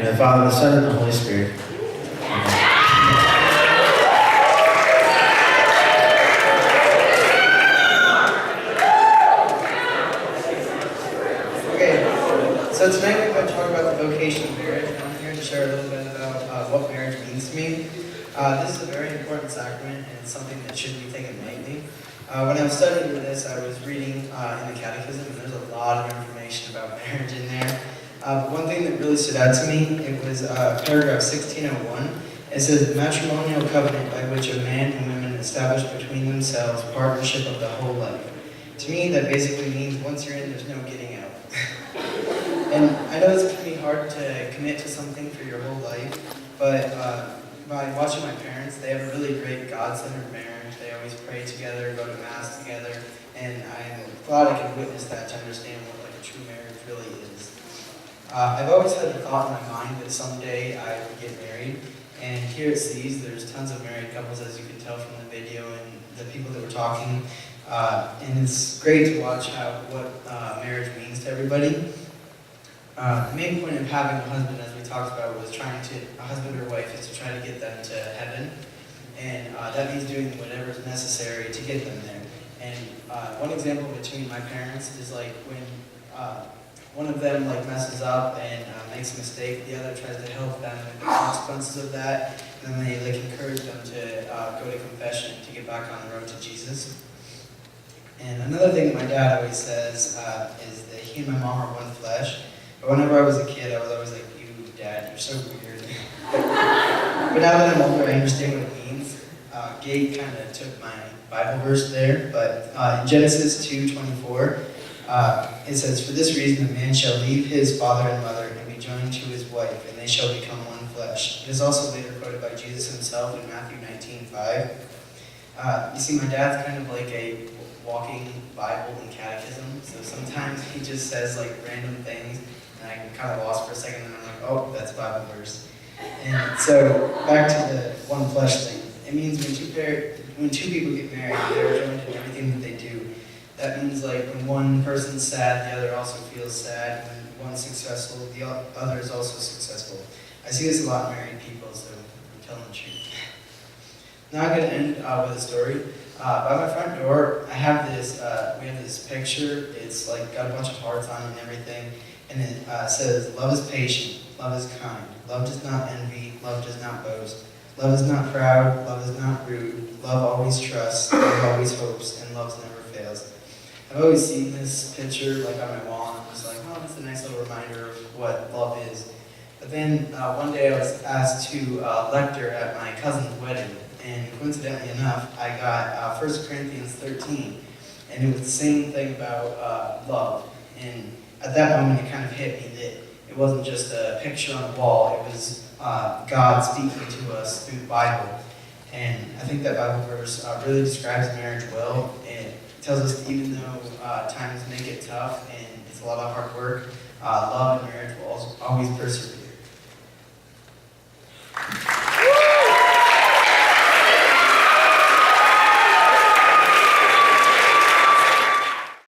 name of the Father, the Son, and the Holy Spirit. So tonight we're going to talk about the vocation of marriage, and I'm here to share a little bit about what marriage means to me. This is a very important sacrament, and it's something that shouldn't be taken lightly. When I was studying this, I was reading in the Catechism, and there's a lot of information about marriage in there. One thing that really stood out to me, it was paragraph 1601. It says, "The matrimonial covenant by which a man and woman establish between themselves partnership of the whole life." To me, that basically means once you're in, there's no getting out. And I know this can be hard to commit to something for your whole life, but by watching my parents, they have a really great God-centered marriage. They always pray together, go to Mass together, and I'm glad I can witness that to understand what like a true marriage really is. I've always had the thought in my mind that someday I would get married, and here at C's, there's tons of married couples, as you can tell from the video and the people that were talking, and it's great to watch what marriage means to everybody. The main point of having a husband, as we talked about, was a husband or wife is to try to get them to heaven. And that means doing whatever is necessary to get them there. And one example between my parents is like when one of them like messes up and makes a mistake, the other tries to help them with the consequences of that. And then they like encourage them to go to confession to get back on the road to Jesus. And another thing that my dad always says is that he and my mom are one flesh. But whenever I was a kid, I was always like, "You, Dad, you're so weird." But now that I'm older, I understand what it means. Gabe kind of took my Bible verse there, but in Genesis 2:24, it says, "For this reason a man shall leave his father and mother and be joined to his wife, and they shall become one flesh." It is also later quoted by Jesus himself in Matthew 19:5. You see, my dad's kind of like a walking Bible and catechism, so sometimes he just says like random things, and I get kind of lost for a second, and I'm like, oh, that's a Bible verse. And so, back to the one flesh thing. It means when two people get married, they're joined in everything that they do. That means like when one person's sad, the other also feels sad. When one's successful, the other is also successful. I see this a lot in married people, so I'm telling the truth. Now I'm going to end with a story. By my front door, we have this picture. It's like got a bunch of hearts on it and everything. And it says, "Love is patient, love is kind, love does not envy, love does not boast, love is not proud, love is not rude, love always trusts, love always hopes, and love never fails." I've always seen this picture like on my wall, and I was like, oh, that's a nice little reminder of what love is. But then one day I was asked to lecture at my cousin's wedding, and coincidentally enough, I got 1 Corinthians 13, and it was the same thing about love. And at that moment, it kind of hit me that it wasn't just a picture on a wall, it was God speaking to us through the Bible. And I think that Bible verse really describes marriage well. It tells us that even though times make it tough and it's a lot of hard work, love and marriage will always persevere.